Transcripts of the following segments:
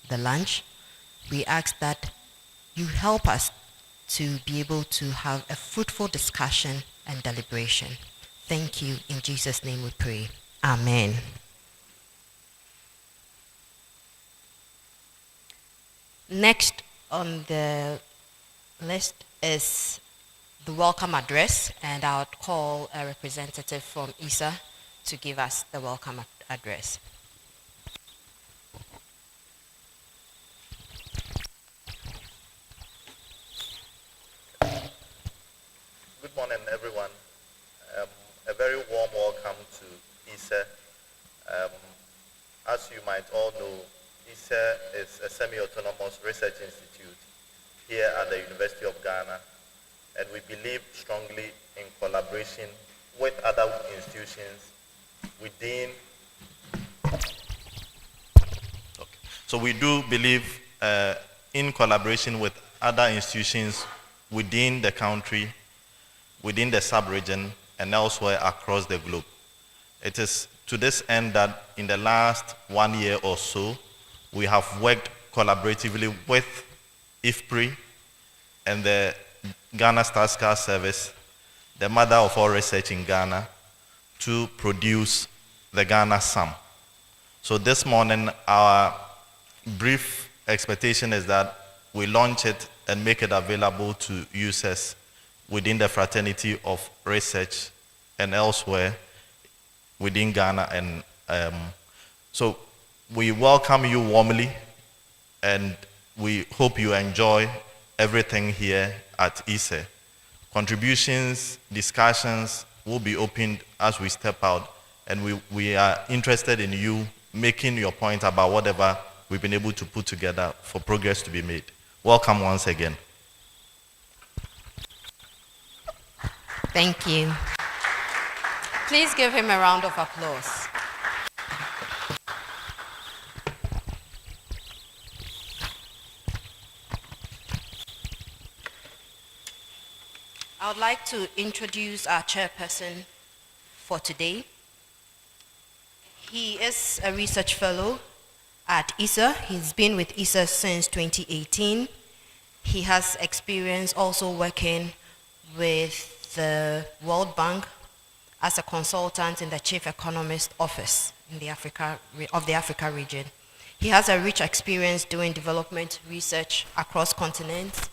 the lunch. We ask that you help us to be able to have a fruitful discussion and deliberation. Thank you. In Jesus' name we pray. Amen. Next on the list is the welcome address, and I would call a representative from ISSER to give us the welcome address. Good morning, everyone. A very warm welcome to ISSER. As you might all know, ISSER is a semi-autonomous research institute here at the University of Ghana, and we believe strongly in collaboration with other institutions within. Okay. So we do believe in collaboration with other institutions within the country, within the sub-region, and elsewhere across the globe. It is to this end that in the last 1 year or so, we have worked collaboratively with IFPRI and the Ghana Statistical Service, the mother of all research in Ghana, to produce the Ghana Sum. So this morning, our brief expectation is that we launch it and make it available to users within the fraternity of research and elsewhere within Ghana. And so we welcome you warmly, and we hope you enjoy everything here at ISSER. Contributions, discussions will be opened as we step out, and we are interested in you making your point about whatever we've been able to put together for progress to be made. Welcome once again. Thank you. Please give him a round of applause. I would like to introduce our chairperson for today. He is a research fellow at ISSER. He's been with ISSER since 2018. He has experience also working with the World Bank as a consultant in the Chief Economist Office in the Africa region. He has a rich experience doing development research across continents,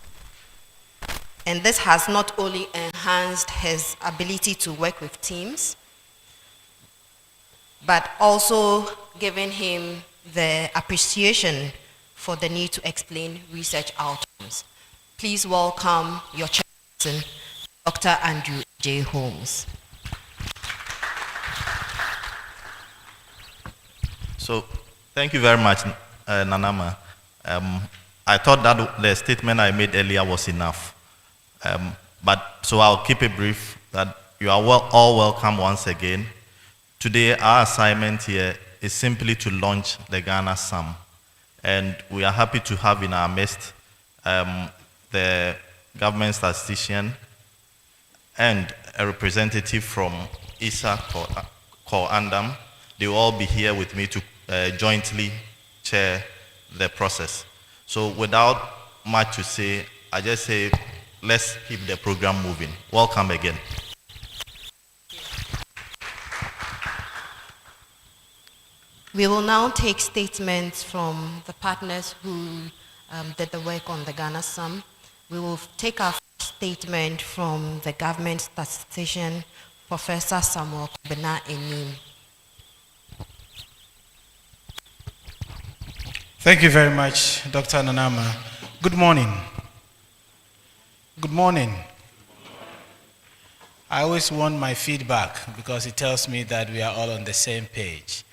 and this has not only enhanced his ability to work with teams, but also given him the appreciation for the need to explain research outcomes. Please welcome your chairperson, Dr. Andrew J. Holmes. So, thank you very much, Nanama. I thought that the statement I made earlier was enough. So I'll keep it brief, that you are all welcome once again. Today, our assignment here is simply to launch the Ghana Sum. And we are happy to have in our midst the government statistician and a representative from ISSER called Andam. They will all be here with me to jointly chair the process. So without much to say, I just say, let's keep the program moving. Welcome again. We will now take statements from the partners who did the work on the Ghana Sum. We will take our statement from the government statistician, Professor Samuel Kobena Enim. Thank you very much, Dr. Nanama. Good morning. Good morning. I always want my feedback because it tells me that we are all on the same page.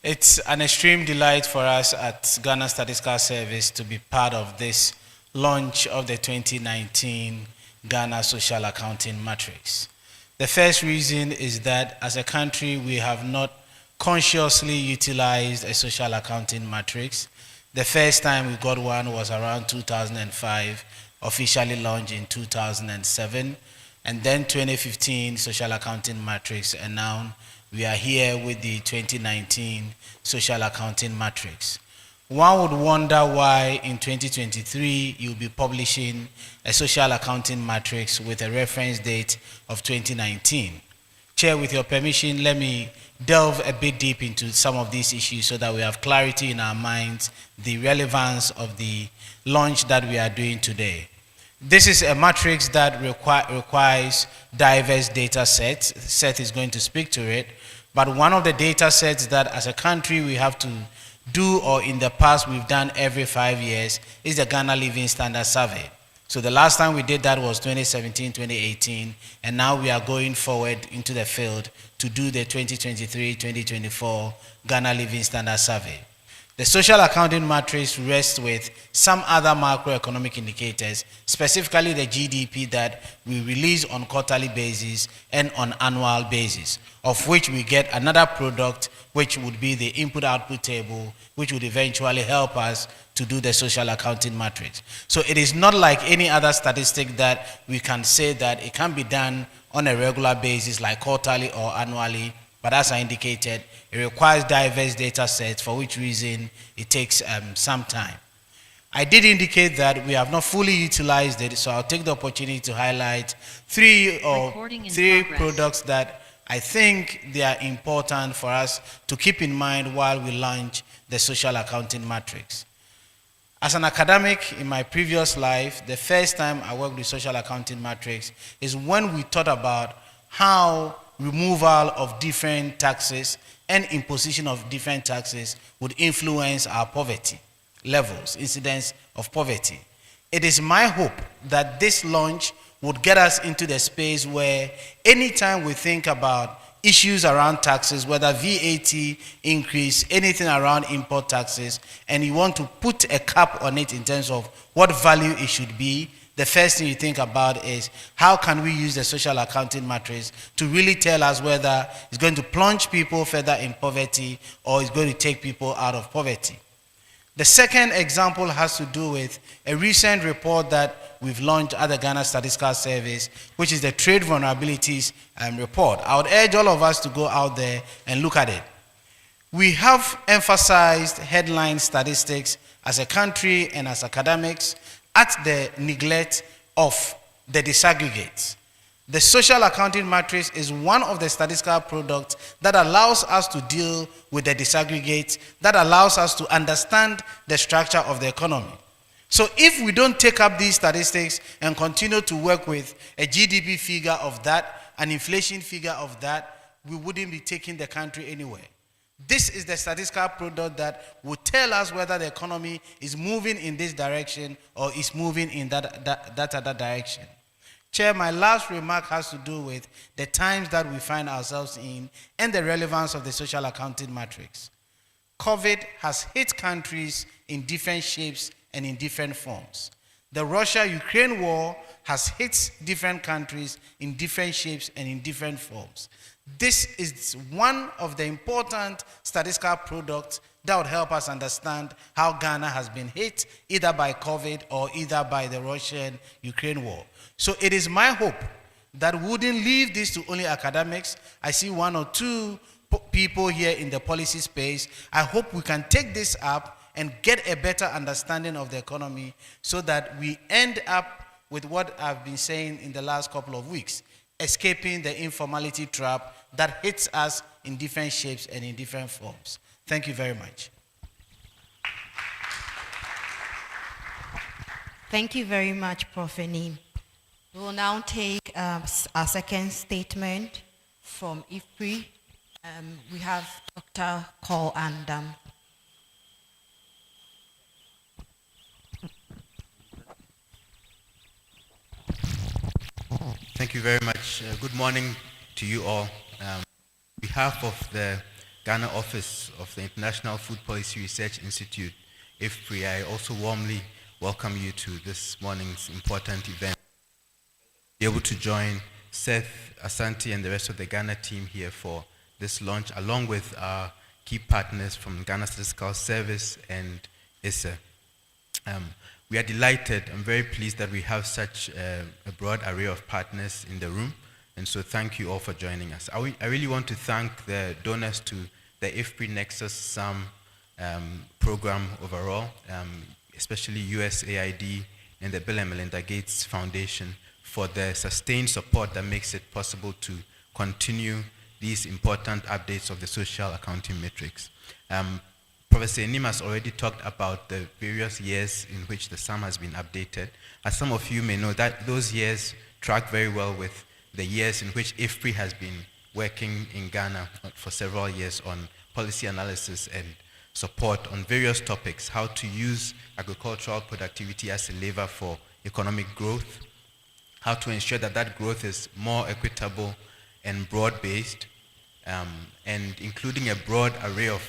It's an extreme delight for us at Ghana Statistical Service to be part of this launch of the 2019 Ghana Social Accounting Matrix. The first reason is that as a country, we have not consciously utilized a social accounting matrix. The first time we got one was around 2005, officially launched in 2007, and then 2015 social accounting matrix, and now we are here with the 2019 social accounting matrix. one would wonder why in 2023 you'll be publishing a social accounting matrix with a reference date of 2019. Chair, with your permission, let me delve a bit deep into some of these issues so that we have clarity in our minds, the relevance of the launch that we are doing today. This is a matrix that requires diverse data sets. Seth is going to speak to it, but one of the data sets that as a country we have to do, or in the past we've done every 5 years, is the Ghana Living Standard Survey. So the last time we did that was 2017, 2018, and now we are going forward into the field to do the 2023-2024 Ghana Living Standard Survey. The social accounting matrix rests with some other macroeconomic indicators, specifically the GDP that we release on quarterly basis and on annual basis, of which we get another product, which would be the input-output table, which would eventually help us to do the social accounting matrix. So it is not like any other statistic that we can say that it can be done on a regular basis, like quarterly or annually, but as I indicated, it requires diverse data sets, for which reason it takes some time. I did indicate that we have not fully utilized it, so I'll take the opportunity to highlight three products that I think they are important for us to keep in mind while we launch the social accounting matrix. As an academic in my previous life, the first time I worked with social accounting matrix is when we thought about how removal of different taxes and imposition of different taxes would influence our poverty levels, incidence of poverty. It is my hope that this launch would get us into the space where anytime we think about issues around taxes, whether VAT increase, anything around import taxes, and you want to put a cap on it in terms of what value it should be, the first thing you think about is how can we use the social accounting matrix to really tell us whether it's going to plunge people further in poverty or it's going to take people out of poverty. The second example has to do with a recent report that we've launched at the Ghana Statistical Service, which is the Trade Vulnerabilities Report. I would urge all of us to go out there and look at it. We have emphasized headline statistics as a country and as academics at the neglect of the disaggregates. The social accounting matrix is one of the statistical products that allows us to deal with the disaggregates, that allows us to understand the structure of the economy. So if we don't take up these statistics and continue to work with a GDP figure of that, an inflation figure of that, we wouldn't be taking the country anywhere. This is the statistical product that will tell us whether the economy is moving in this direction or is moving in that other direction. Chair, my last remark has to do with the times that we find ourselves in and the relevance of the social accounting matrix. COVID has hit countries in different shapes and in different forms. The Russia-Ukraine war has hit different countries in different shapes and in different forms. This is one of the important statistical products that would help us understand how Ghana has been hit either by COVID or either by the Russian-Ukraine war. So it is my hope that we wouldn't leave this to only academics. I see one or two people here in the policy space. I hope we can take this up and get a better understanding of the economy so that we end up with what I've been saying in the last couple of weeks, escaping the informality trap that hits us in different shapes and in different forms. Thank you very much. Thank you very much, Prof. Enim. We will now take our second statement from IFPRI. We have Dr. Cole and Thank you very much. Good morning to you all. On behalf of the Ghana Office of the International Food Policy Research Institute, IFPRI, I also warmly welcome you to this morning's important event. Be able to join Seth, Asante, and the rest of the Ghana team here for this launch, along with our key partners from Ghana Statistical Service and ISSER. We are delighted and very pleased that we have such a broad array of partners in the room, and so thank you all for joining us. I really want to thank the donors to the IFPRI Nexus Sum program overall, especially USAID and the Bill and Melinda Gates Foundation for the sustained support that makes it possible to continue these important updates of the social accounting metrics. Professor Enim has already talked about the various years in which the SAM has been updated. As some of you may know, that those years track very well with the years in which IFPRI has been working in Ghana for several years on policy analysis and support on various topics, how to use agricultural productivity as a lever for economic growth, how to ensure that that growth is more equitable and broad-based, and including a broad array of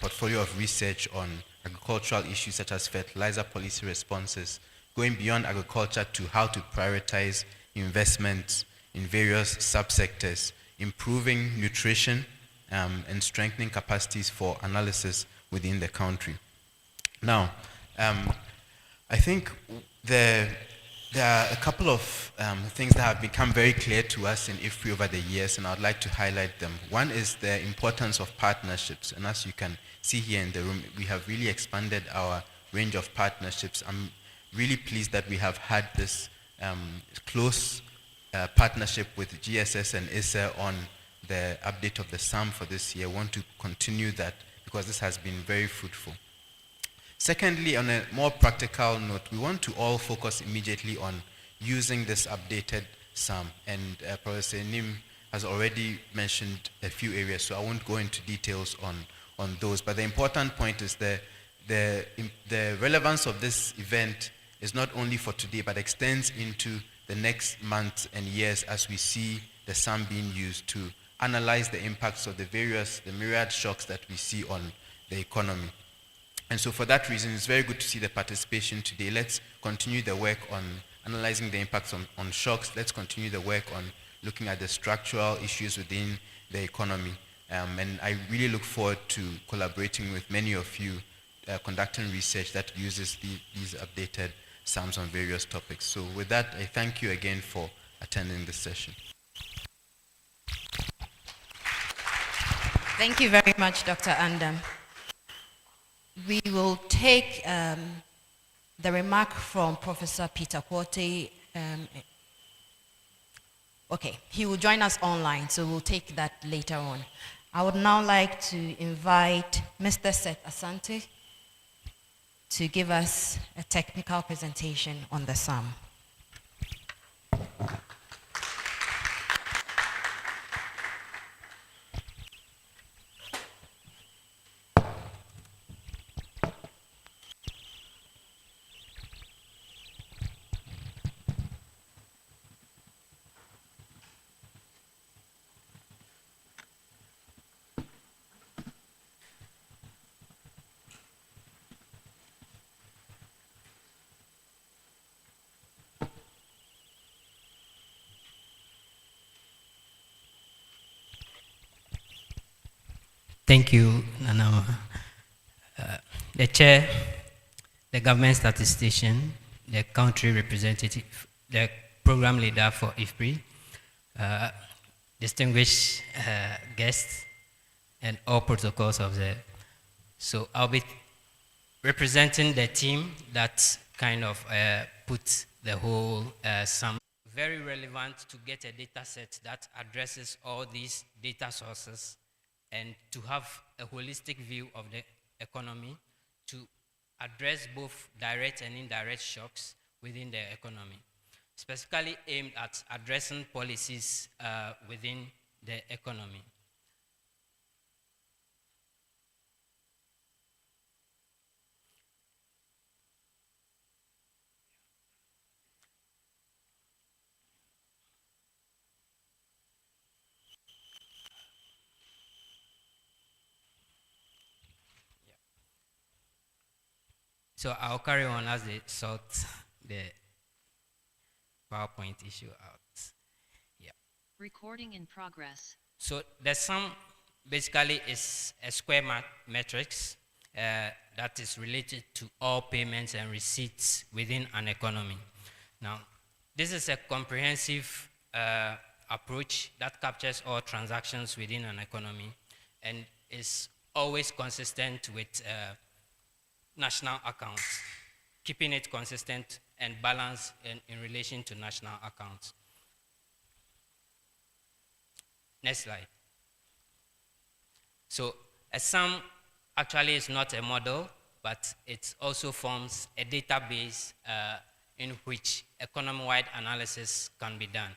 portfolio of research on agricultural issues such as fertilizer policy responses, going beyond agriculture to how to prioritize investments in various subsectors, improving nutrition, and strengthening capacities for analysis within the country. Now, I think there are a couple of things that have become very clear to us in IFPRI over the years, and I'd like to highlight them. One is the importance of partnerships, and as you can see here in the room, we have really expanded our range of partnerships. I'm really pleased that we have had this close partnership with GSS and ISSER on the update of the SAM for this year. I want to continue that because this has been very fruitful. Secondly, on a more practical note, we want to all focus immediately on using this updated SAM, and Professor Nim has already mentioned a few areas, so I won't go into details on those, but the important point is the relevance of this event is not only for today, but extends into the next months and years as we see the SAM being used to analyze the impacts of the myriad shocks that we see on the economy. And so for that reason, it's very good to see the participation today. Let's continue the work on analyzing the impacts on shocks. Let's continue the work on looking at the structural issues within the economy. And I really look forward to collaborating with many of you conducting research that uses these updated SAMs on various topics. So with that, I thank you again for attending this session. Thank you very much, Dr. Andam. We will take the remark from Professor Peter Quartey. Okay, he will join us online, so we'll take that later on. I would now like to invite Mr. Seth Asante to give us a technical presentation on the SAM. Thank you, Nana. The chair, the government statistician, the country representative, the program leader for IFPRI, distinguished guests, and all protocols observed. So I'll be representing the team that kind of put the whole SAM. Very relevant to get a data set that addresses all these data sources and to have a holistic view of the economy to address both direct and indirect shocks within the economy, specifically aimed at addressing policies within the economy. So I'll carry on as they sort the PowerPoint issue out. Yeah. Recording in progress. So the SAM basically is a square matrix that is related to all payments and receipts within an economy. Now, this is a comprehensive approach that captures all transactions within an economy and is always consistent with national accounts, keeping it consistent and balanced in relation to national accounts. Next slide. So a sum actually is not a model, but it also forms a database in which economy-wide analysis can be done.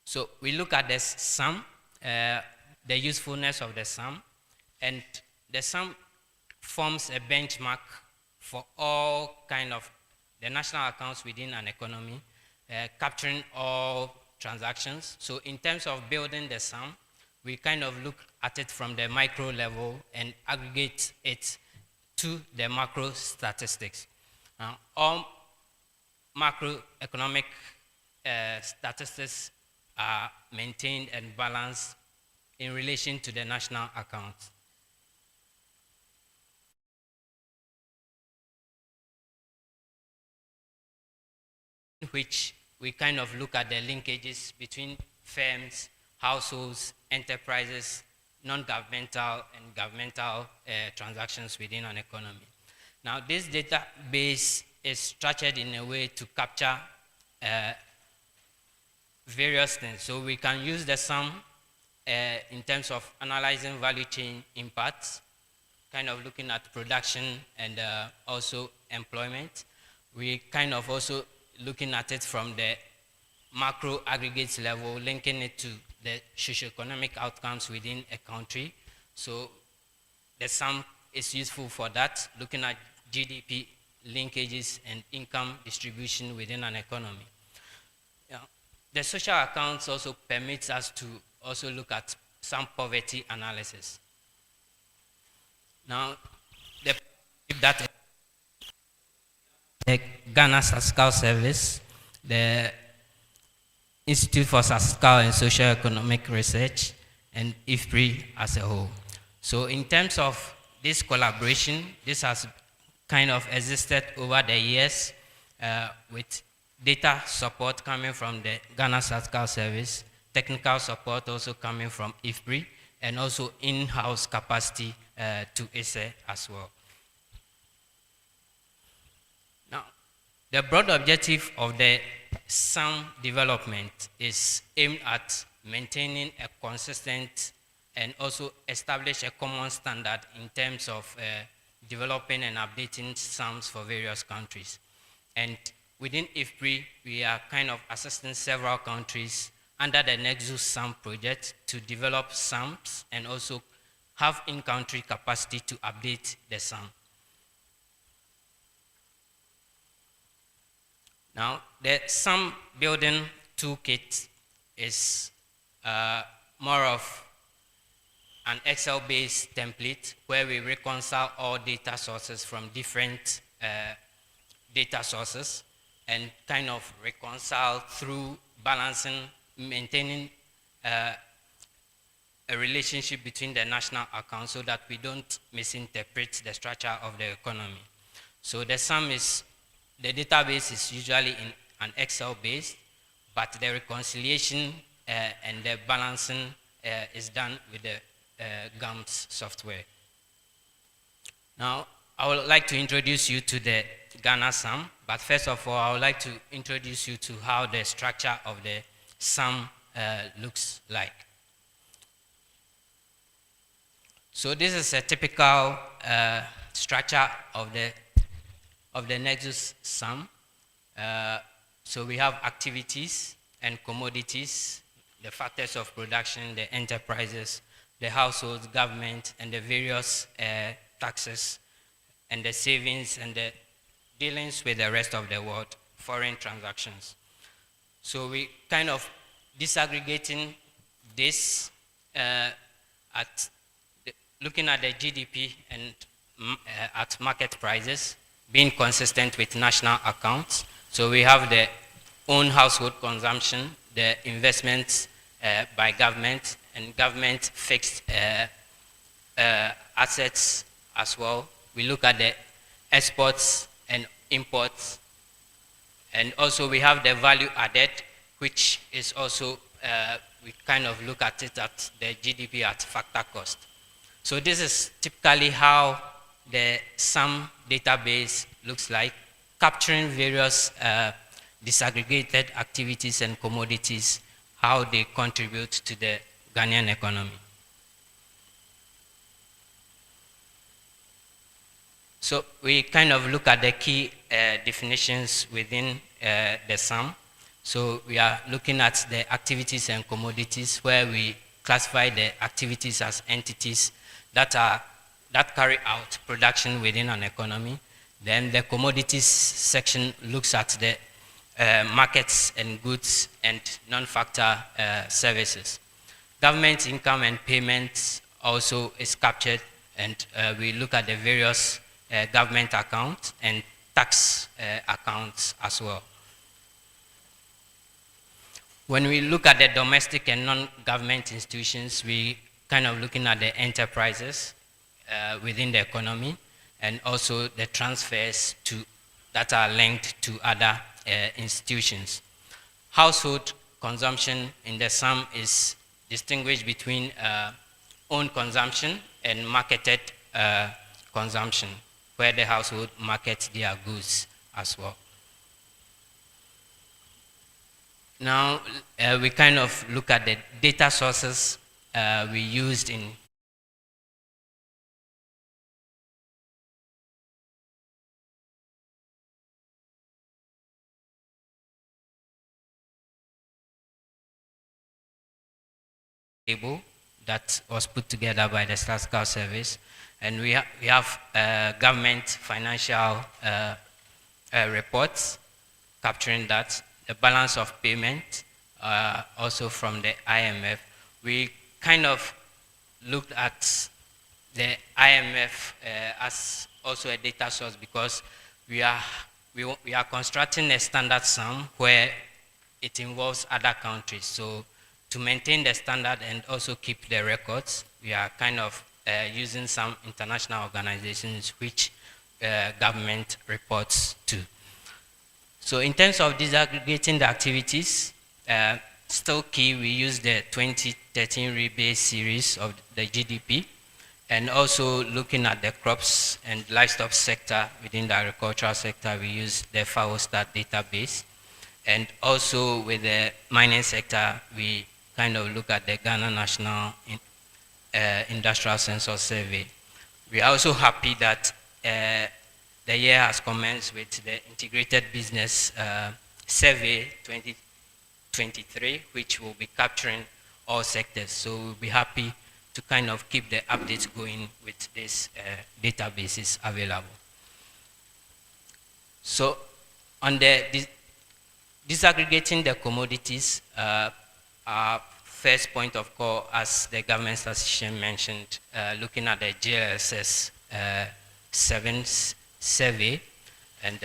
So we look at the sum, the usefulness of the sum, and the sum forms a benchmark for all kind of the national accounts within an economy, capturing all transactions. So in terms of building the sum, we kind of look at it from the micro level and aggregate it to the macro statistics. All macroeconomic statistics are maintained and balanced in relation to the national accounts. In which we kind of look at the linkages between firms, households, enterprises, non-governmental and governmental transactions within an economy. Now, this database is structured in a way to capture various things. So we can use the sum in terms of analyzing value chain impacts, kind of looking at production and also employment. We kind of also looking at it from the macro aggregates level, linking it to the socioeconomic outcomes within a country. So the sum is useful for that, looking at GDP linkages and income distribution within an economy. Yeah. The social accounts also permits us to also look at some poverty analysis. Now, the Ghana Statistical Service, the Institute for Statistical and Socio-Economic Research, and IFPRI as a whole. So in terms of this collaboration, this has kind of existed over the years with data support coming from the Ghana Statistical Service, technical support also coming from IFPRI, and also in-house capacity to ISSER as well. Now, the broad objective of the sum development is aimed at maintaining a consistent and also establish a common standard in terms of developing and updating sums for various countries. And within IFPRI, we are kind of assisting several countries under the Nexus Sum project to develop sums and also have in-country capacity to update the sum. Now, the sum building toolkit is more of an Excel-based template where we reconcile all data sources from different data sources and kind of reconcile through balancing, maintaining a relationship between the national accounts so that we don't misinterpret the structure of the economy. So the sum is, the database is usually in an Excel based, but the reconciliation and the balancing is done with the GAMS software. Now, I would like to introduce you to the Ghana sum, but first of all, I would like to introduce you to how the structure of the sum looks like. So this is a typical structure of the Nexus sum. So we have activities and commodities, the factors of production, the enterprises, the households, government, and the various taxes, and the savings, and the dealings with the rest of the world, foreign transactions. So we kind of disaggregating this looking at the GDP and at market prices, being consistent with national accounts. So we have the own household consumption, the investments by government, and government fixed assets as well. We look at the exports and imports, and also we have the value added, which is also, we kind of look at it at the GDP at factor cost. So this is typically how the SAM database looks like, capturing various disaggregated activities and commodities, how they contribute to the Ghanaian economy. So we kind of look at the key definitions within the SAM. So we are looking at the activities and commodities, where we classify the activities as entities that carry out production within an economy. Then the commodities section looks at the markets and goods and non-factor services. Government income and payments also is captured, and we look at the various government accounts and tax accounts as well. When we look at the domestic and non-government institutions, we kind of looking at the enterprises within the economy, and also the transfers that are linked to other institutions. Household consumption in the SAM is distinguished between own consumption and marketed consumption, where the household markets their goods as well. Now, we kind of look at the data sources we used in table that was put together by the Statistical Service, and we have government financial reports capturing that, the balance of payment, also from the IMF. We kind of looked at the IMF as also a data source, because we are constructing a standard sum where it involves other countries. So to maintain the standard and also keep the records, we are kind of using some international organizations which government reports to. So in terms of disaggregating the activities, still key, we use the 2013 rebase series of the GDP, and also looking at the crops and livestock sector within the agricultural sector, we use the FAO-STAT database. And also with the mining sector, we kind of look at the Ghana National Industrial Census Survey. We are also happy that the year has commenced with the Integrated Business Survey 2023, which will be capturing all sectors. So we'll be happy to kind of keep the updates going with these databases available. So on the disaggregating the commodities, our first point of call, as the government statistician mentioned, looking at the GLSS 7 survey, and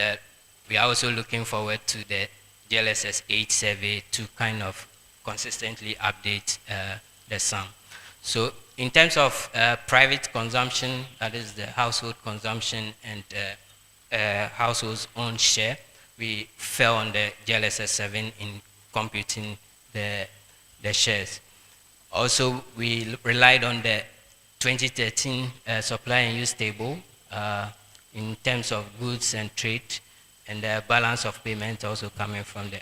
we are also looking forward to the GLSS 8 survey to kind of consistently update the sum. So in terms of private consumption, that is the household consumption and households' own share, we fell on the GLSS 7 in computing the shares. Also, we relied on the 2013 supply and use table in terms of goods and trade, and the balance of payment also coming from the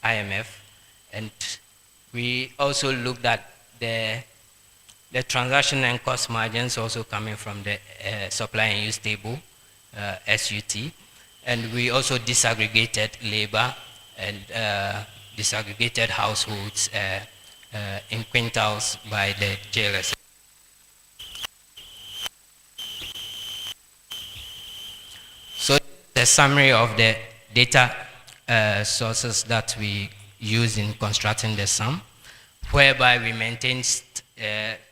IMF. And we also looked at the transaction and cost margins also coming from the supply and use table, SUT. And we also disaggregated labor and disaggregated households in quintals by the JLS. So the summary of the data sources that we use in constructing the sum, whereby we maintain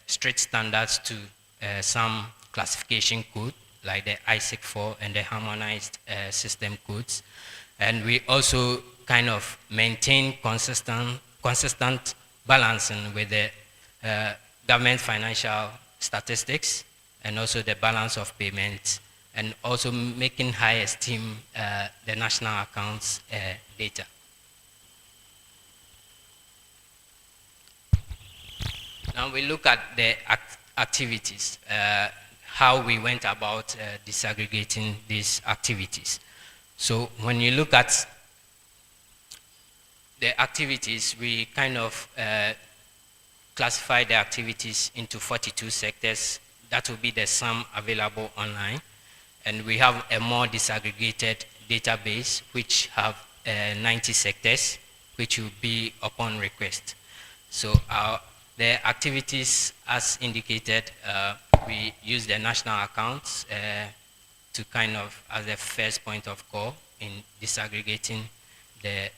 strict standards to some classification code, like the ISSER 4 and the harmonized system codes. And we also kind of maintain consistent balancing with the government financial statistics, and also the balance of payments, and also making high esteem the national accounts data. Now we look at the activities, how we went about disaggregating these activities. So when you look at the activities, we kind of classify the activities into 42 sectors. That will be the sum available online. And we have a more disaggregated database which have 90 sectors, which will be upon request. So the activities as indicated, we use the national accounts to kind of as the first point of call in disaggregating the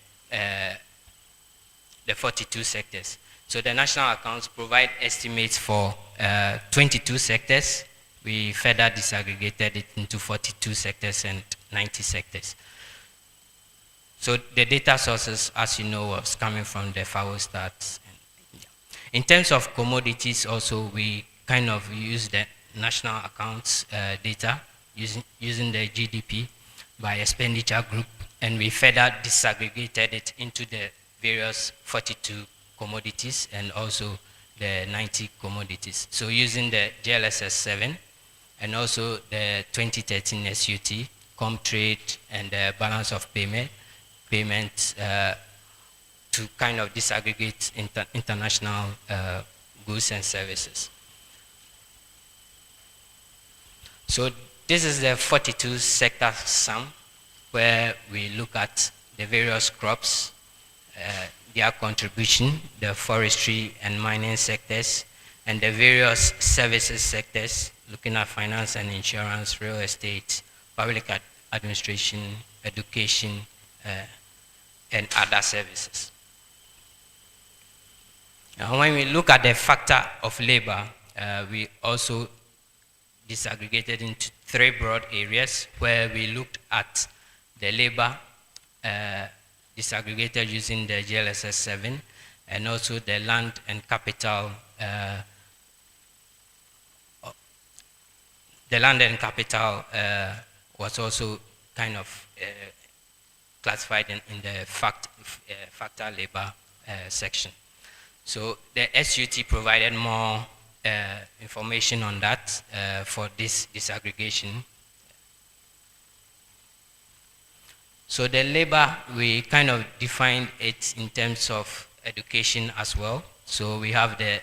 42 sectors. So the national accounts provide estimates for 22 sectors. We further disaggregated it into 42 sectors and 90 sectors. So the data sources, as you know, was coming from the FAO stats. In terms of commodities also, we kind of use the national accounts data using the GDP by expenditure group, and we further disaggregated it into the various 42 commodities and also the 90 commodities. So using the GLSS 7 and also the 2013 SUT, Comtrade, and the balance of payments to kind of disaggregate international goods and services. So this is the 42 sector sum where we look at the various crops, their contribution, the forestry and mining sectors, and the various services sectors, looking at finance and insurance, real estate, public administration, education, and other services. Now, when we look at the factor of labor, we also disaggregated into 3 broad areas where we looked at the labor disaggregated using the GLSS 7 and also the land and capital. The land and capital was also kind of classified in the factor labor section. So the SUT provided more information on that for this disaggregation. So the labor, we kind of defined it in terms of education as well. So we have the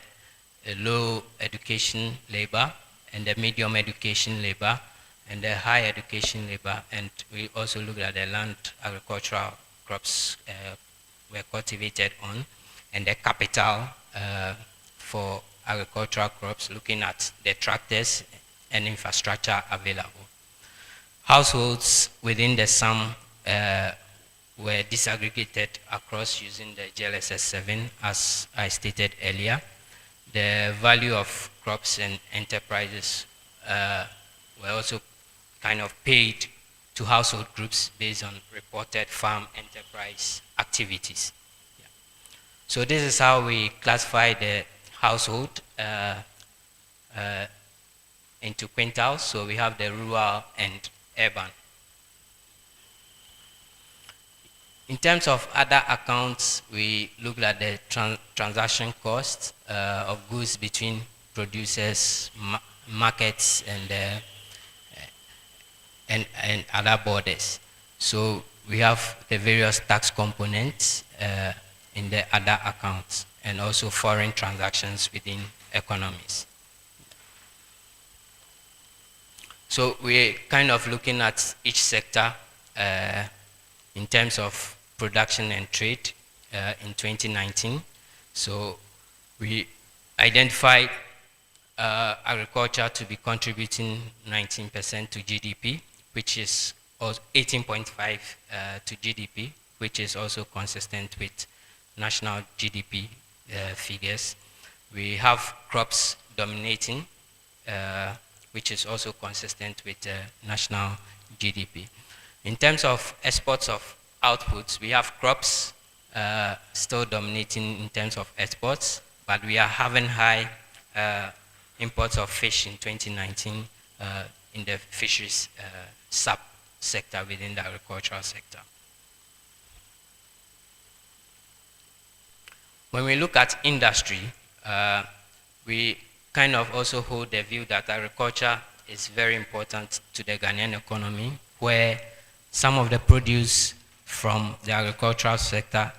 low education labor and the medium education labor and the high education labor, and we also look at the land agricultural crops were cultivated on, and the capital for agricultural crops, looking at the tractors and infrastructure available. Households within the sum were disaggregated across using the GLSS 7, as I stated earlier. The value of crops and enterprises were also kind of paid to household groups based on reported farm enterprise activities. Yeah. So this is how we classify the household into quintiles. So we have the rural and urban. In terms of other accounts, we looked at the transaction costs of goods between producers, markets, and other borders. So we have the various tax components in the other accounts, and also foreign transactions within economies. So we're kind of looking at each sector in terms of production and trade in 2019. So we identified agriculture to be contributing 19% to GDP, which is 18.5 to GDP, which is also consistent with national GDP figures. We have crops dominating, which is also consistent with national GDP. In terms of exports of outputs, we have crops still dominating in terms of exports, but we are having high imports of fish in 2019 in the fisheries sub-sector within the agricultural sector. When we look at industry, we kind of also hold the view that agriculture is very important to the Ghanaian economy, where some of the produce from the agricultural sector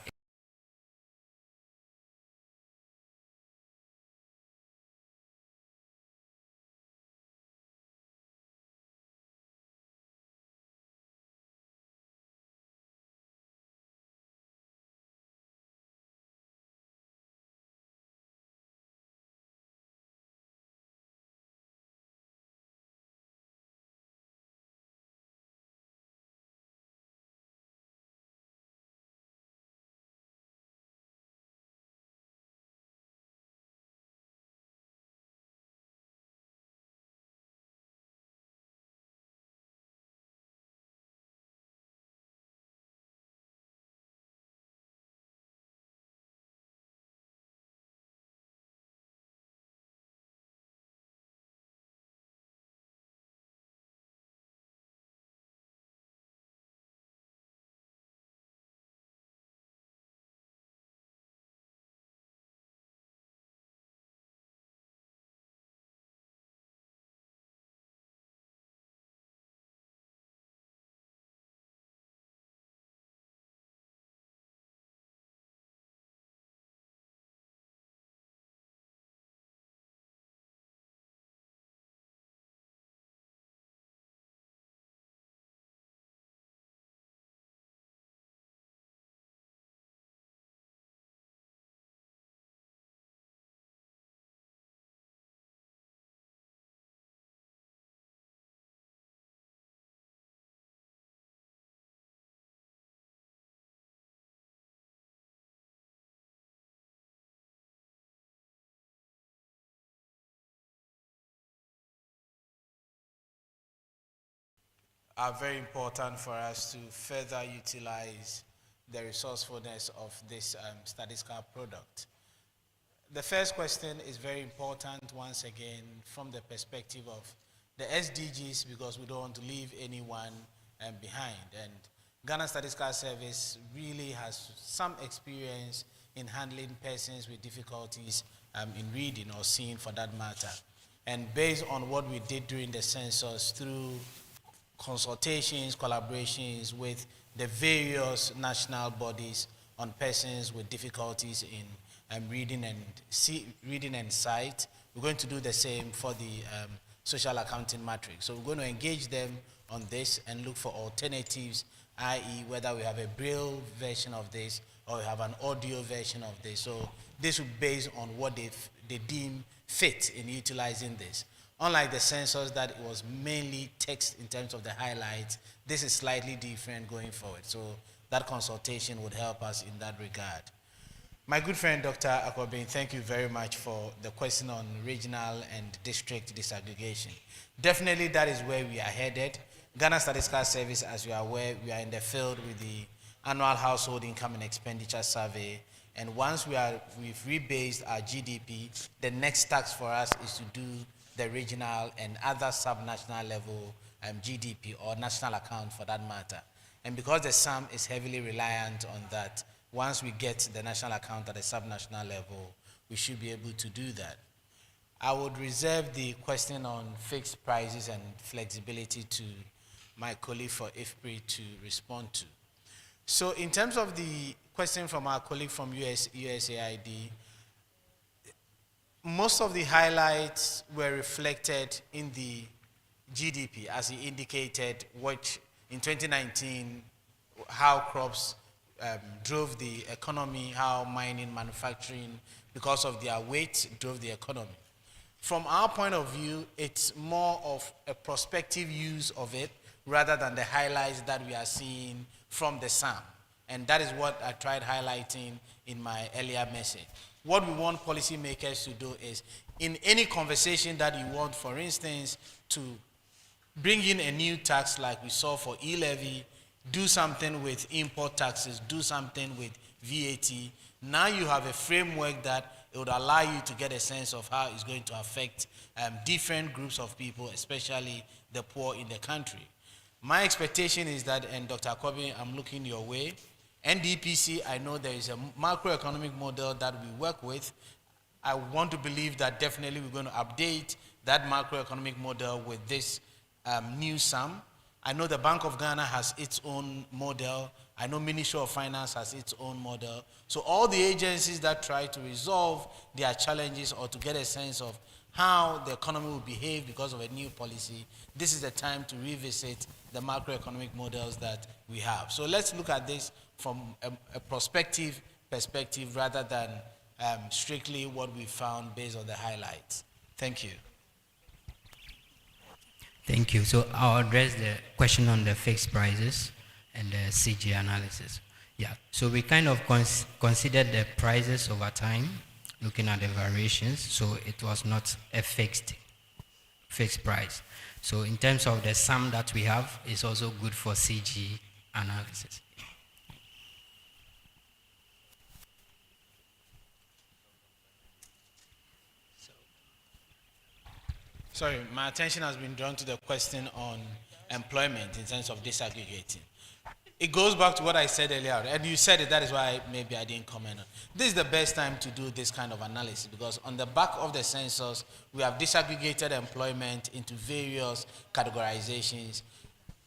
are very important for us to further utilize the resourcefulness of this statistical product. The first question is very important, once again, from the perspective of the SDGs, because we don't want to leave anyone behind. And Ghana Statistical Service really has some experience in handling persons with difficulties in reading or seeing, for that matter. And based on what we did during the census, through consultations, collaborations with the various national bodies on persons with difficulties in reading and sight, we're going to do the same for the social accounting matrix. So we're going to engage them on this and look for alternatives, i.e. whether we have a Braille version of this or we have an audio version of this. So this will be based on what they deem fit in utilizing this. Unlike the census that it was mainly text in terms of the highlights, this is slightly different going forward. So that consultation would help us in that regard. My good friend, Dr. Akwabin, thank you very much for the question on regional and district disaggregation. Definitely that is where we are headed. Ghana Statistical Service, as you are aware, we are in the field with the annual household income and expenditure survey. And once we've rebased our GDP, the next task for us is to do the regional and other sub-national level GDP or national account, for that matter. And because the sum is heavily reliant on that, once we get the national account at the sub-national level, we should be able to do that. I would reserve the question on fixed prices and flexibility to my colleague for IFPRI to respond to. So in terms of the question from our colleague from USAID, most of the highlights were reflected in the GDP, as he indicated, which in 2019, how crops drove the economy, how mining, manufacturing, because of their weight, drove the economy. From our point of view, it's more of a prospective use of it rather than the highlights that we are seeing from the SAM. And that is what I tried highlighting in my earlier message. What we want policymakers to do is, in any conversation that you want, for instance, to bring in a new tax like we saw for e-levy, do something with import taxes, do something with VAT. Now you have a framework that it would allow you to get a sense of how it's going to affect different groups of people, especially the poor in the country. My expectation is that, and Dr. Akobi, I'm looking your way, NDPC, I know there is a macroeconomic model that we work with. I want to believe that definitely we're going to update that macroeconomic model with this new SAM. I know the Bank of Ghana has its own model. I know Ministry of Finance has its own model. So all the agencies that try to resolve their challenges or to get a sense of how the economy will behave because of a new policy, this is the time to revisit the macroeconomic models that we have. So let's look at this from a prospective perspective rather than strictly what we found based on the highlights. Thank you. Thank you. So I'll address the question on the fixed prices and the CG analysis. Yeah, so we kind of considered the prices over time, looking at the variations, so it was not a fixed price. So in terms of the sum that we have, it's also good for CG analysis. Sorry, my attention has been drawn to the question on employment in terms of disaggregating. It goes back to what I said earlier, and you said it, that is why maybe I didn't comment on. This is the best time to do this kind of analysis because on the back of the census, we have disaggregated employment into various categorizations.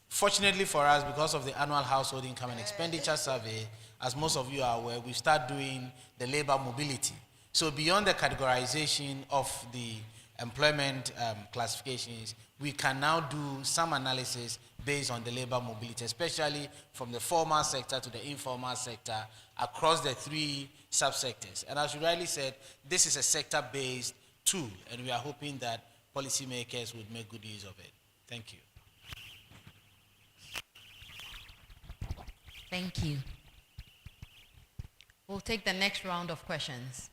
Fortunately for us, because of the annual household income and expenditure survey, as most of you are aware, we start doing the labor mobility. So beyond the categorization of the employment classifications, we can now do some analysis based on the labor mobility, especially from the formal sector to the informal sector across the three subsectors. And as you rightly said, this is a sector-based tool, and we are hoping that policymakers would make good use of it. Thank you. Thank you. We'll take the next round of questions.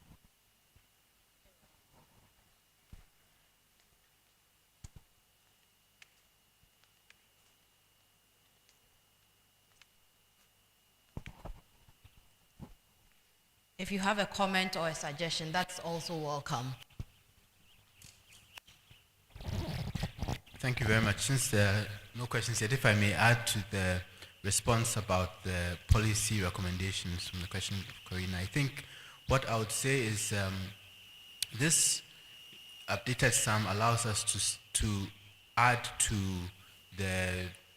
If you have a comment or a suggestion, that's also welcome. Thank you very much. Since there are no questions yet, if I may add to the response about the policy recommendations from the question of Corina, I think what I would say is this updated SAM allows us to add to the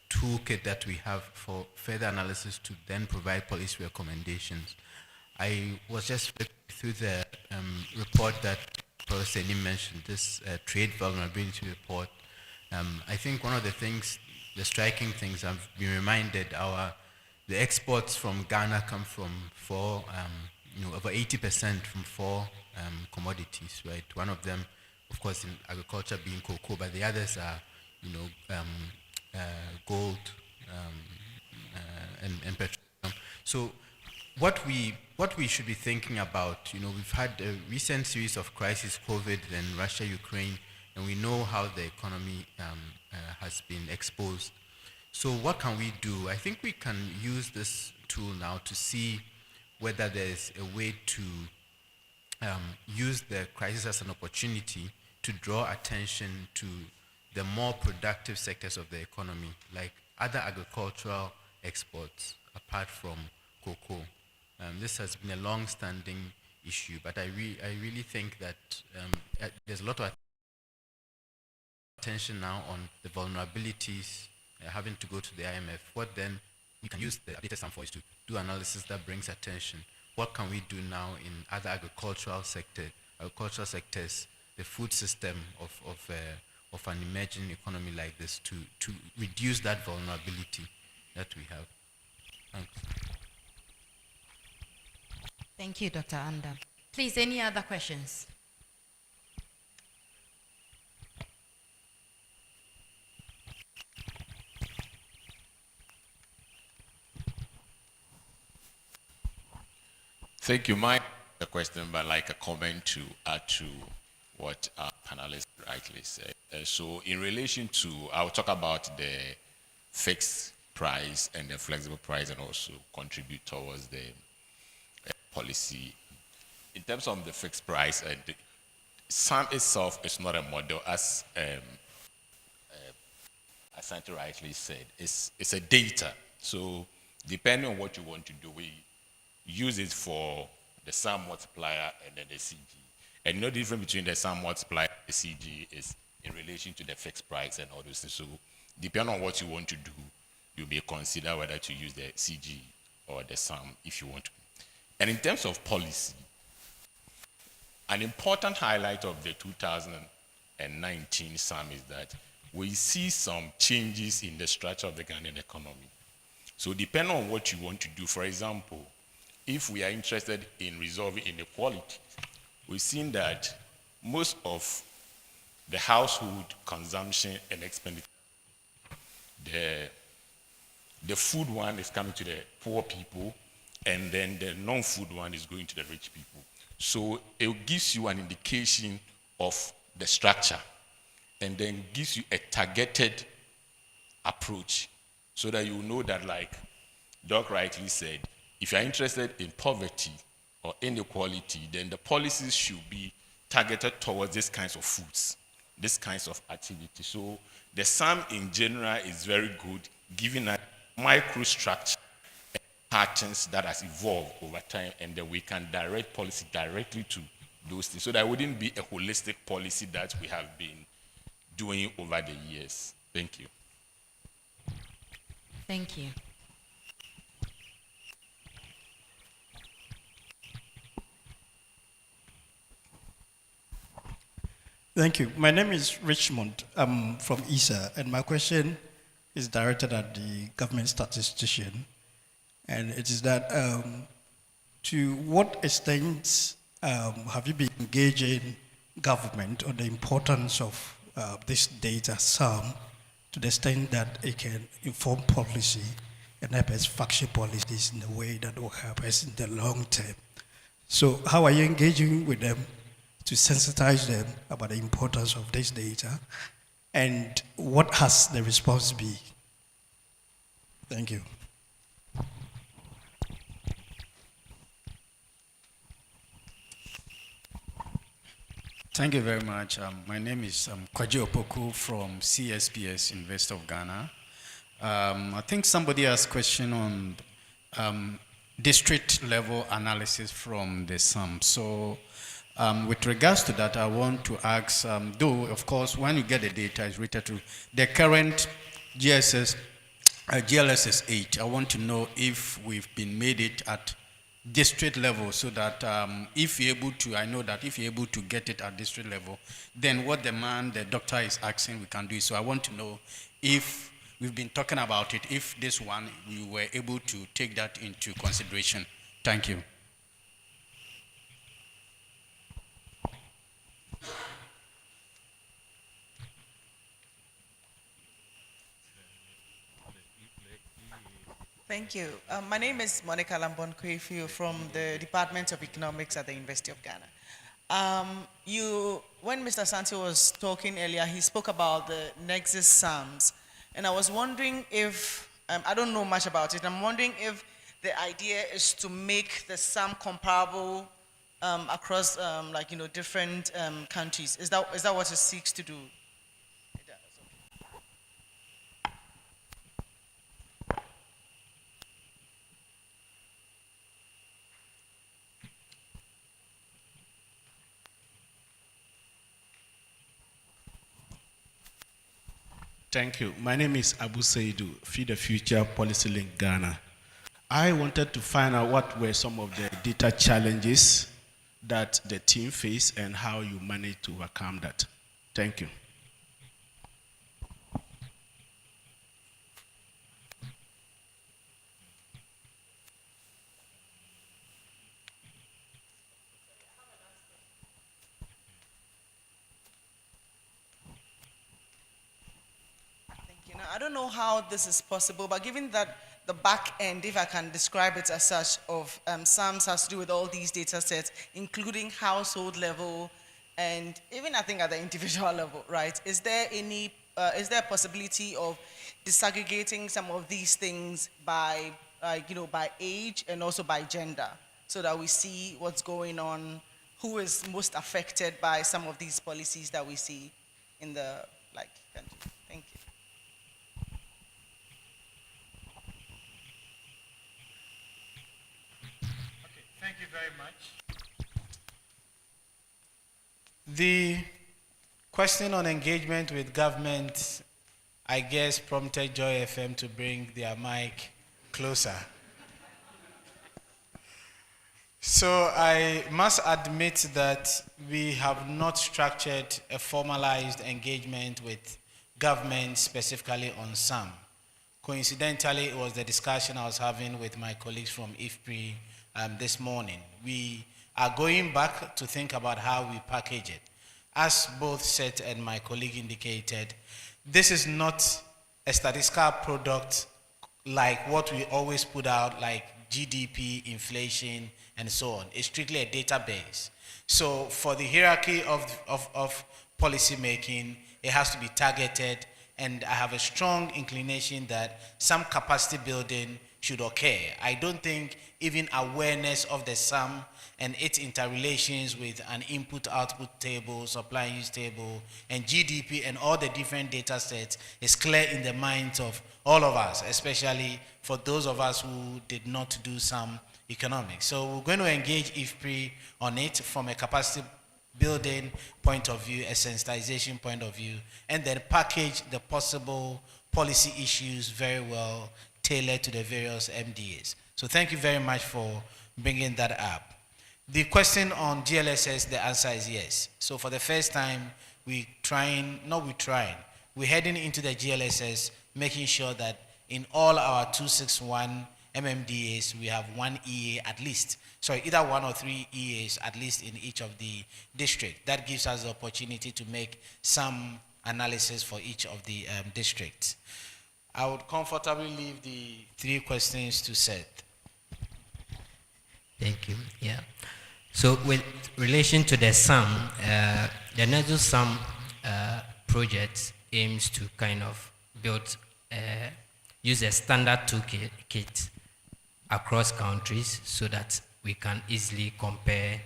toolkit that we have for further analysis to then provide policy recommendations. I was just flipping through the report that Professor Nim mentioned, this trade vulnerability report. I think one of the things, the striking things I've been reminded, the exports from Ghana come from four, over 80% from four commodities, right? One of them, of course, in agriculture being cocoa, but the others are, gold and petroleum. So what we should be thinking about, we've had a recent series of crises, COVID and Russia, Ukraine, and we know how the economy has been exposed. So what can we do? I think we can use this tool now to see whether there's a way to use the crisis as an opportunity to draw attention to the more productive sectors of the economy, like other agricultural exports apart from cocoa. This has been a long-standing issue, but I really think that there's a lot of attention now on the vulnerabilities, having to go to the IMF. What then we can use the updated SAM for is to do analysis that brings attention. What can we do now in other agricultural sectors, the food system of an emerging economy like this to reduce that vulnerability that we have? Thanks. Thank you, Dr. Anda. Please, any other questions? Thank you, Mike. A question, but like a comment to add to what our panelists rightly said. So in relation to, I'll talk about the fixed price and the flexible price and also contribute towards the policy. In terms of the fixed price, the SAM itself is not a model, as Asante rightly said. It's a data. So depending on what you want to do, we use it for the SAM multiplier and then the CG. And you know the difference between the sum multiplied and the CG is in relation to the fixed price and all those things. So depending on what you want to do, you may consider whether to use the CG or the sum if you want to. And in terms of policy, an important highlight of the 2019 sum is that we see some changes in the structure of the Ghanaian economy. So depending on what you want to do, for example, if we are interested in resolving inequality, we've seen that most of the household consumption and expenditure, the food one is coming to the poor people, and then the non-food one is going to the rich people. So it gives you an indication of the structure, and then gives you a targeted approach so that you know that, like Doc rightly said, if you're interested in poverty or inequality, then the policies should be targeted towards these kinds of foods, these kinds of activities. So the sum in general is very good, giving a microstructure and patterns that has evolved over time, and then we can direct policy directly to those things. So that wouldn't be a holistic policy that we have been doing over the years. Thank you. Thank you. Thank you. My name is Richmond. I'm from ISSER, and my question is directed at the government statistician. And it is that to what extent have you been engaging government on the importance of this data sum to the extent that it can inform policy and help us function policies in a way that will help us in the long term? So how are you engaging with them to sensitize them about the importance of this data, and what has the response been? Thank you. Thank you very much. My name is Kwaji Opoku from CSPS University of Ghana. I think somebody asked a question on district level analysis from the sum. So with regards to that, I want to ask, though, of course, when you get the data, it's related to the current GLSS 8. I want to know if we've been made it at district level, so that if you're able to, I know that if you're able to get it at district level, then what the doctor is asking, we can do it. So I want to know if we've been talking about it, if this one, we were able to take that into consideration. Thank you. Thank you. My name is Monica Lambon Kwefiu from the Department of Economics at the University of Ghana. When Mr. Santi was talking earlier, he spoke about the nexus sums, and I was wondering if, I don't know much about it, I'm wondering if the idea is to make the sum comparable across different countries. Is that what it seeks to do? Thank you. My name is Abu Saidu, Feed the Future Policy Link Ghana. I wanted to find out what were some of the data challenges that the team faced and how you managed to overcome that. Thank you. I don't know how this is possible, but given that the back end, if I can describe it as such, of SAMS has to do with all these data sets, including household level and even I think at the individual level, right? Is there a possibility of disaggregating some of these things by, by age and also by gender, so that we see what's going on, who is most affected by some of these policies that we see in the country? Thank you. Thank you very much. The question on engagement with government, I guess, prompted Joy FM to bring their mic closer. So I must admit that we have not structured a formalized engagement with government specifically on SAM. Coincidentally, it was the discussion I was having with my colleagues from IFPRI this morning. We are going back to think about how we package it. As both Seth and my colleague indicated, this is not a statistical product like what we always put out, like GDP, inflation, and so on. It's strictly a database. So for the hierarchy of policy making, it has to be targeted, and I have a strong inclination that some capacity building should occur. I don't think even awareness of the sum and its interrelations with an input-output table, supply and use table, and GDP and all the different data sets is clear in the minds of all of us, especially for those of us who did not do some economics. So we're going to engage IFPRI on it from a capacity building point of view, a sensitization point of view, and then package the possible policy issues very well tailored to the various MDAs. So thank you very much for bringing that up. The question on GLSS, the answer is yes. So for the first time, we're heading into the GLSS, making sure that in all our 261 MMDAs, we have one EA at least. Sorry, either one or three EAs at least in each of the districts. That gives us the opportunity to make some analysis for each of the districts. I would comfortably leave the three questions to Seth. Thank you. Yeah. So with relation to the SAM, the NESO SAM project aims to kind of build, use a standard toolkit across countries so that we can easily compare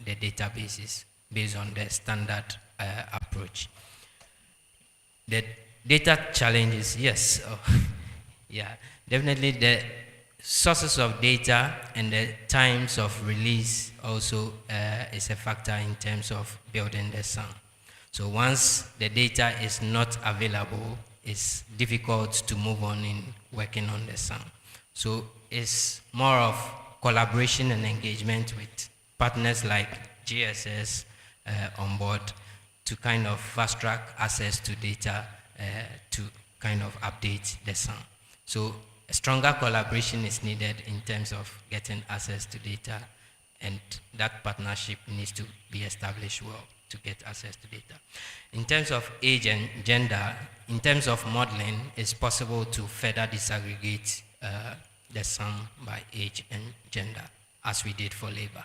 the databases based on the standard approach. The data challenges, yes, yeah, definitely the sources of data and the times of release also is a factor in terms of building the SAM. So once the data is not available, it's difficult to move on in working on the SAM. So it's more of collaboration and engagement with partners like GSS on board to kind of fast track access to data to kind of update the SAM. So a stronger collaboration is needed in terms of getting access to data, and that partnership needs to be established well to get access to data. In terms of age and gender, in terms of modeling, it's possible to further disaggregate the sum by age and gender, as we did for labor.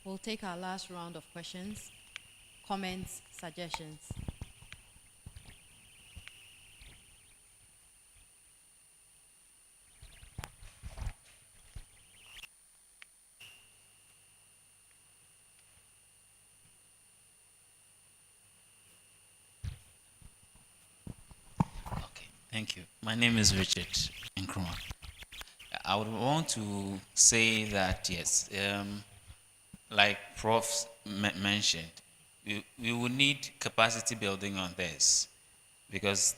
We'll take our last round of questions, comments, suggestions. Okay, thank you. My name is Richard Nkrumah. I would want to say that, yes, like Prof mentioned, we will need capacity building on this, because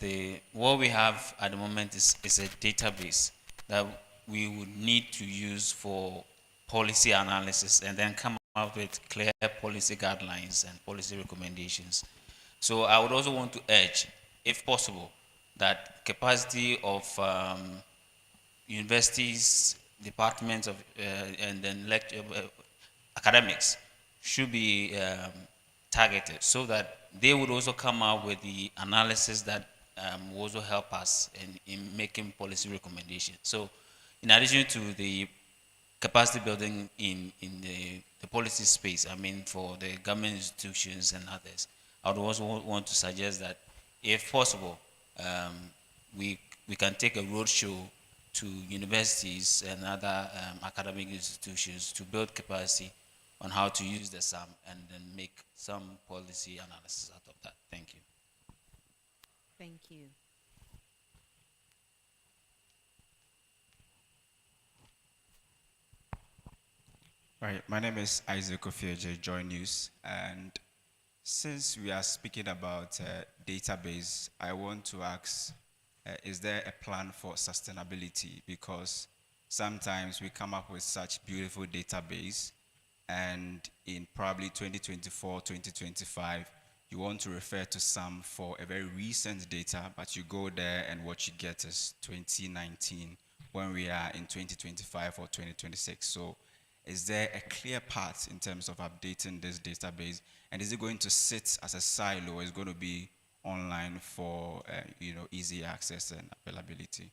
what we have at the moment is a database that we would need to use for policy analysis and then come up with clear policy guidelines and policy recommendations. So I would also want to urge, if possible, that capacity of universities, departments of, and then academics should be targeted so that they would also come out with the analysis that will also help us in making policy recommendations. So in addition to the capacity building in the policy space, I mean for the government institutions and others, I would also want to suggest that if possible, we can take a roadshow to universities and other academic institutions to build capacity on how to use the SAM and then make some policy analysis out of that. Thank you. Thank you. All right, my name is Isaac Ofieje, Joy News, and since we are speaking about database, I want to ask, is there a plan for sustainability? Because sometimes we come up with such beautiful database, and in probably 2024, 2025, you want to refer to some for a very recent data, but you go there and what you get is 2019 when we are in 2025 or 2026. So is there a clear path in terms of updating this database? And is it going to sit as a silo or is it going to be online for easy access and availability?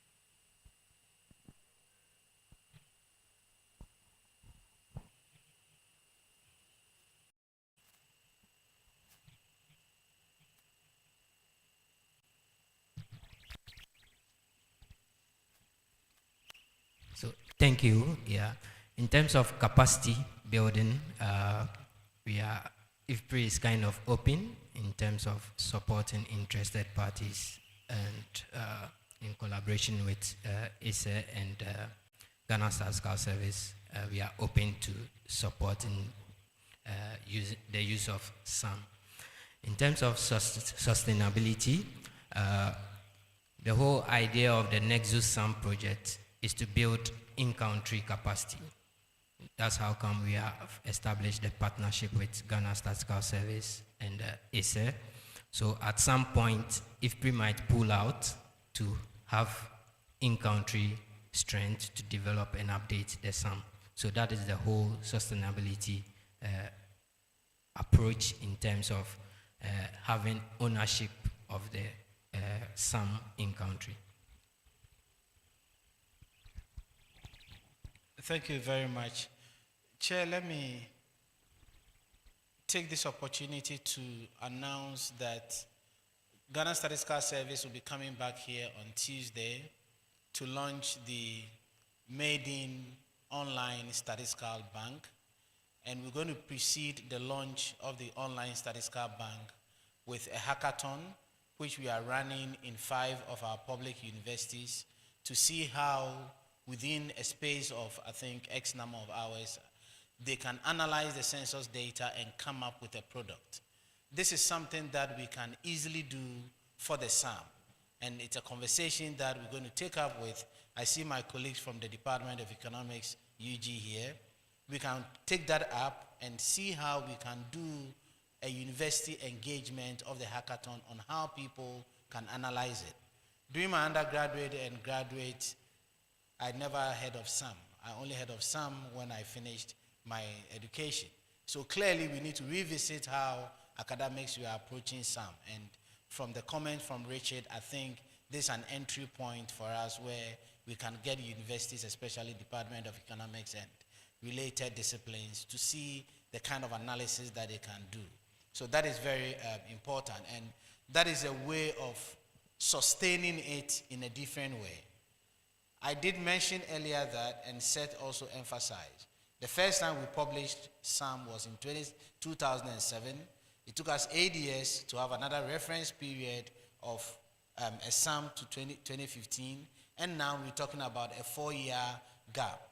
So thank you. Yeah, in terms of capacity building, IFPRI is kind of open in terms of supporting interested parties, and in collaboration with ISSER and Ghana Statistical Service, we are open to supporting the use of SAM. In terms of sustainability, the whole idea of the Nexus SAM project is to build in-country capacity. That's how come we have established a partnership with Ghana Statistical Service and ISSER. So at some point, IFPRI might pull out to have in-country strength to develop and update the SAM. So that is the whole sustainability approach in terms of having ownership of the SAM in-country. Thank you very much. Chair, let me take this opportunity to announce that Ghana Statistical Service will be coming back here on Tuesday to launch the Made-in Online Statistical Bank. And we're going to precede the launch of the online statistical bank with a hackathon, which we are running in 5 of our public universities to see how within a space of, I think, X number of hours, they can analyze the census data and come up with a product. This is something that we can easily do for the SAM. And it's a conversation that we're going to take up with, I see my colleagues from the Department of Economics, UG here. We can take that up and see how we can do a university engagement of the hackathon on how people can analyze it. During my undergraduate and graduate, I never heard of SAM. I only heard of SAM when I finished my education. So clearly we need to revisit how academics were approaching SAM. And from the comment from Richard, I think this is an entry point for us where we can get universities, especially Department of Economics and related disciplines, to see the kind of analysis that they can do. So that is very important. And that is a way of sustaining it in a different way. I did mention earlier that, and Seth also emphasized, the first time we published SAM was in 2007. It took us 8 years to have another reference period of a SAM to 2015, and now we're talking about a 4-year gap.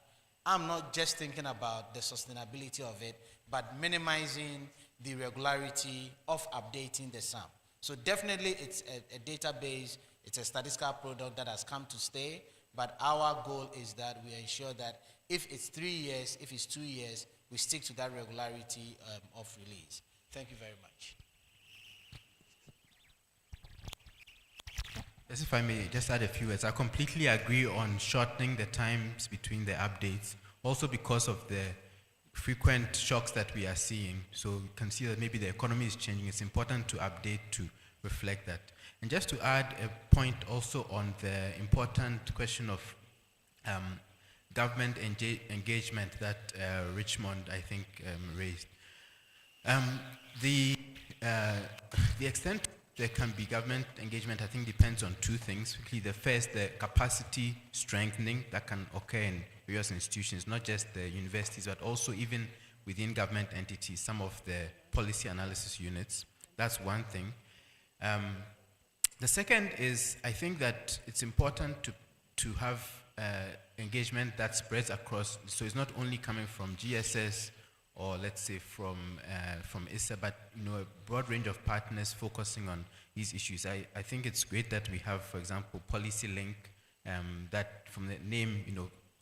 I'm not just thinking about the sustainability of it, but minimizing the regularity of updating the SAM. So definitely it's a database, it's a statistical product that has come to stay, but our goal is that we ensure that if it's 3 years, if it's 2 years, we stick to that regularity of release. Thank you very much. Yes, if I may just add a few words. I completely agree on shortening the times between the updates, also because of the frequent shocks that we are seeing. So you can see that maybe the economy is changing. It's important to update to reflect that. And just to add a point also on the important question of government engagement that Richmond, I think, raised. The extent there can be government engagement, I think, depends on 2 things. The first, the capacity strengthening that can occur in various institutions, not just the universities, but also even within government entities, some of the policy analysis units. That's one thing. The second is, I think that it's important to have a engagement that spreads across, so it's not only coming from GSS or let's say from ISSER, but a broad range of partners focusing on these issues. I think it's great that we have, for example, Policy Link, that from the name,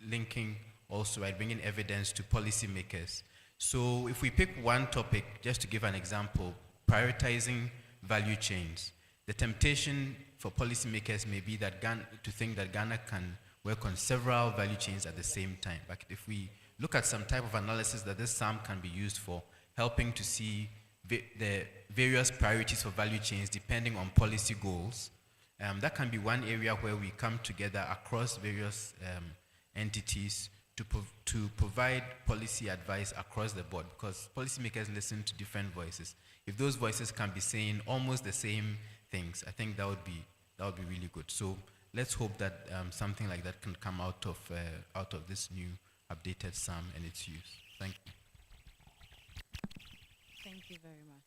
linking also, right, bringing evidence to policymakers. So if we pick one topic, just to give an example, prioritizing value chains, the temptation for policymakers may be that to think that Ghana can work on several value chains at the same time. But if we look at some type of analysis that this SAM can be used for, helping to see the various priorities for value chains depending on policy goals, that can be one area where we come together across various entities to provide policy advice across the board, because policymakers listen to different voices. If those voices can be saying almost the same things, I think that would be really good. So let's hope that something like that can come out of this new updated SAM and its use. Thank you. Thank you very much.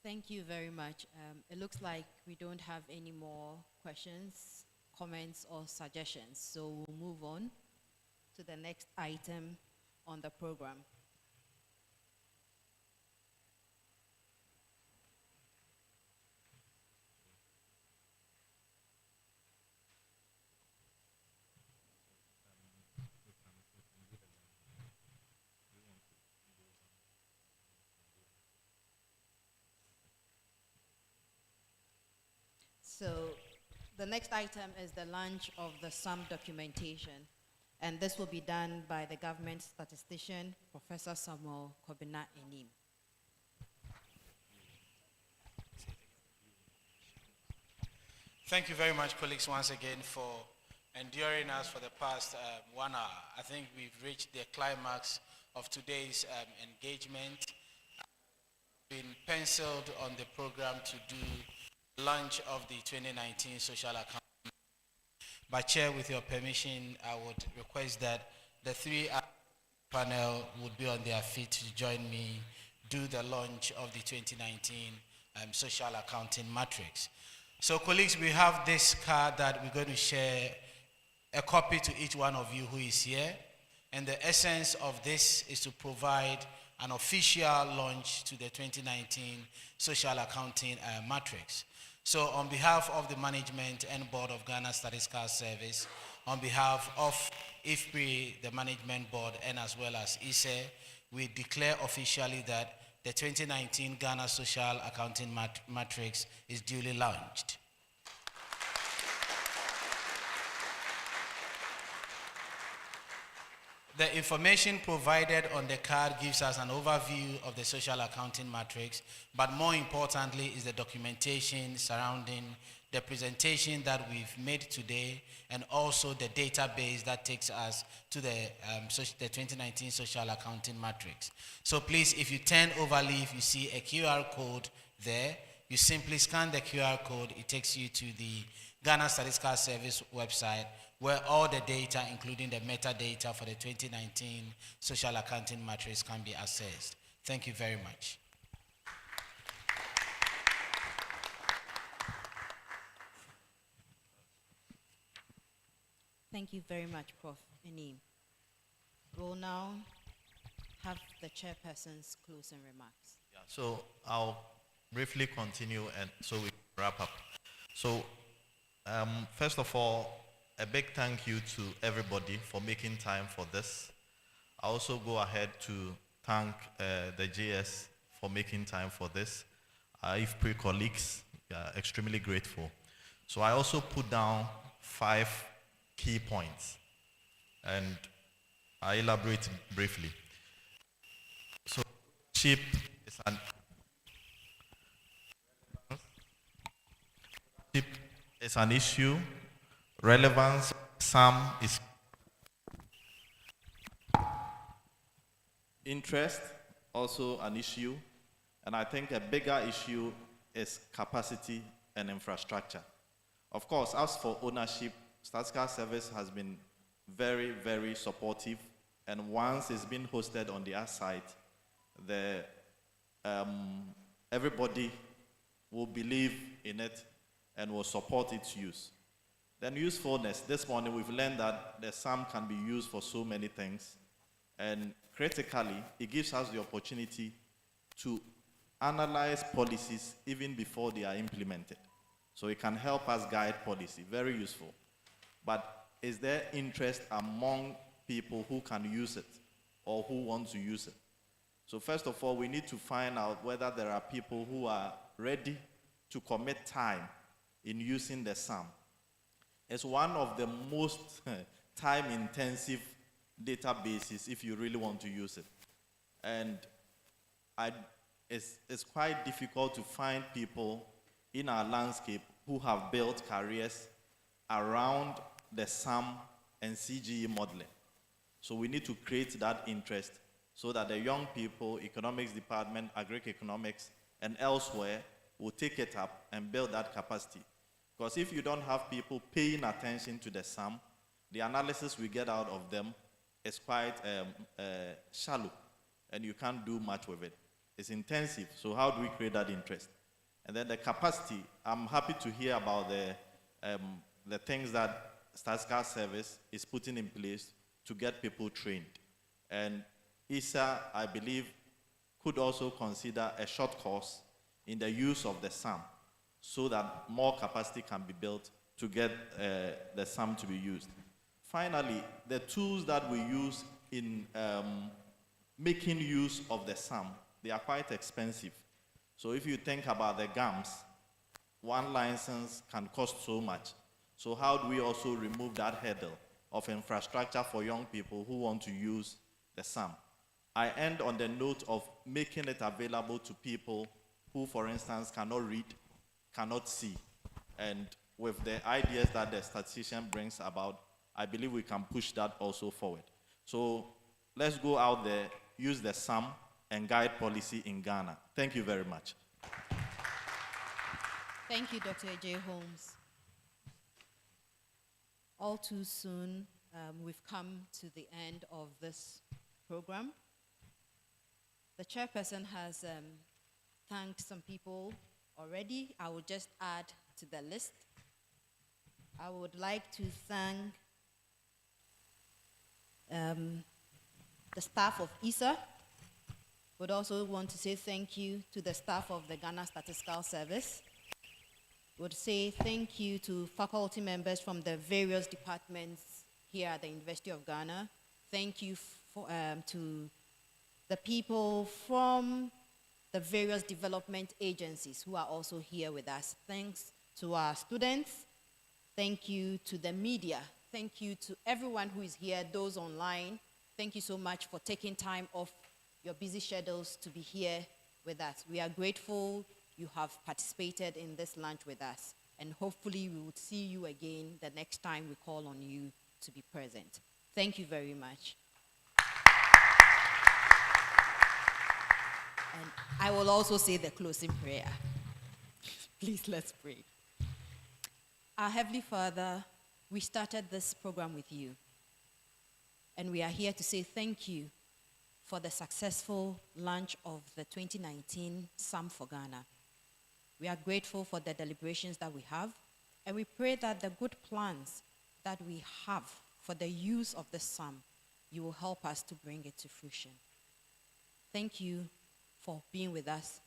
Thank you very much. It looks like we don't have any more questions, comments, or suggestions. So we'll move on to the next item on the program. So the next item is the launch of the SAM documentation, and this will be done by the government statistician, Professor Samuel Kobina Enim. Thank you very much, colleagues, once again for enduring us for the past 1 hour. I think we've reached the climax of today's engagement. Been penciled on the program to do launch of the 2019 social account. But Chair, with your permission, I would request that the three panel would be on their feet to join me do the launch of the 2019 social accounting matrix. So colleagues, we have this card that we're going to share a copy to each one of you who is here. And the essence of this is to provide an official launch to the 2019 social accounting matrix. So on behalf of the management and board of Ghana Statistical Service, on behalf of IFPRI, the management board, and as well as ISSER, we declare officially that the 2019 Ghana Social Accounting Matrix is duly launched. The information provided on the card gives us an overview of the social accounting matrix, but more importantly is the documentation surrounding the presentation that we've made today, and also the database that takes us to the 2019 social accounting matrix. So please, if you turn over leaf, you see a QR code there. You simply scan the QR code. It takes you to the Ghana Statistical Service website, where all the data, including the metadata for the 2019 social accounting matrix, can be accessed. Thank you very much. Thank you very much, Prof. Enim. We'll now have the chairperson's closing remarks. Yeah, so I'll briefly continue and so we wrap up. So first of all, a big thank you to everybody for making time for this. I also go ahead to thank the JS for making time for this. IFPRI colleagues, extremely grateful. So I also put down 5 key points, and I elaborate briefly. So ownership is an issue. Relevance, SAM is interest, also an issue. And I think a bigger issue is capacity and infrastructure. Of course, as for ownership, Statistical Service has been very, very supportive And once it's been hosted on their site, everybody will believe in it and will support its use. Then usefulness. This morning we've learned that the SAM can be used for so many things. And critically, it gives us the opportunity to analyze policies even before they are implemented. So it can help us guide policy, very useful. But is there interest among people who can use it or who want to use it? So first of all, we need to find out whether there are people who are ready to commit time in using the SAM. It's one of the most time-intensive databases if you really want to use it. And it's quite difficult to find people in our landscape who have built careers around the SAM and CGE modeling. So we need to create that interest so that the young people, economics department, agri-economics, and elsewhere will take it up and build that capacity. Because if you don't have people paying attention to the SAM, the analysis we get out of them is quite shallow, and you can't do much with it. It's intensive, so how do we create that interest? And then the capacity, I'm happy to hear about the things that Statistical Service is putting in place to get people trained. And ISSER, I believe, could also consider a short course in the use of the SAM so that more capacity can be built to get the SAM to be used. Finally, the tools that we use in making use of the SAM, they are quite expensive. So if you think about the GAMS, one license can cost so much. So how do we also remove that hurdle of infrastructure for young people who want to use the SAM? I end on the note of making it available to people who, for instance, cannot read, cannot see. And with the ideas that the statistician brings about, I believe we can push that also forward. So let's go out there, use the SAM, and guide policy in Ghana. Thank you very much. Thank you, Dr. J. Holmes. All too soon, we've come to the end of this program. The chairperson has thanked some people already. I will just add to the list. I would like to thank the staff of ISSER. Would also want to say thank you to the staff of the Ghana Statistical Service. Would say thank you to faculty members from the various departments here at the University of Ghana. Thank you to the people from the various development agencies who are also here with us. Thanks to our students. Thank you to the media. Thank you to everyone who is here, those online. Thank you so much for taking time off your busy schedules to be here with us. We are grateful you have participated in this lunch with us, and hopefully we will see you again the next time we call on you to be present. Thank you very much. And I will also say the closing prayer. Please, let's pray. Our Heavenly Father, we started this program with you, and we are here to say thank you for the successful launch of the 2019 SAM for Ghana. We are grateful for the deliberations that we have, and we pray that the good plans that we have for the use of the SAM, you will help us to bring it to fruition. Thank you for being with us.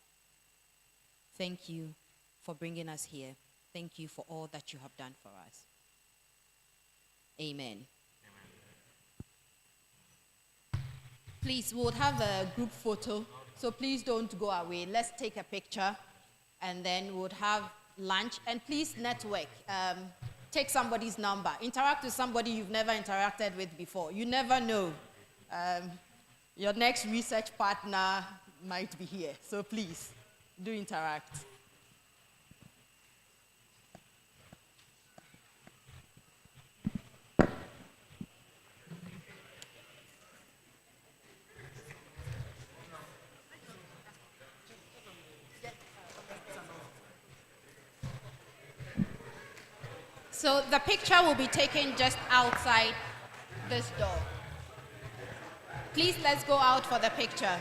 Thank you for bringing us here. Thank you for all that you have done for us. Amen. Please, we'll have a group photo, so please don't go away. Let's take a picture, and then we'll have lunch. And please network. Take somebody's number. Interact with somebody you've never interacted with before. You never know. Your next research partner might be here, so please, do interact. So the picture will be taken just outside this door. Please let's go out for the picture.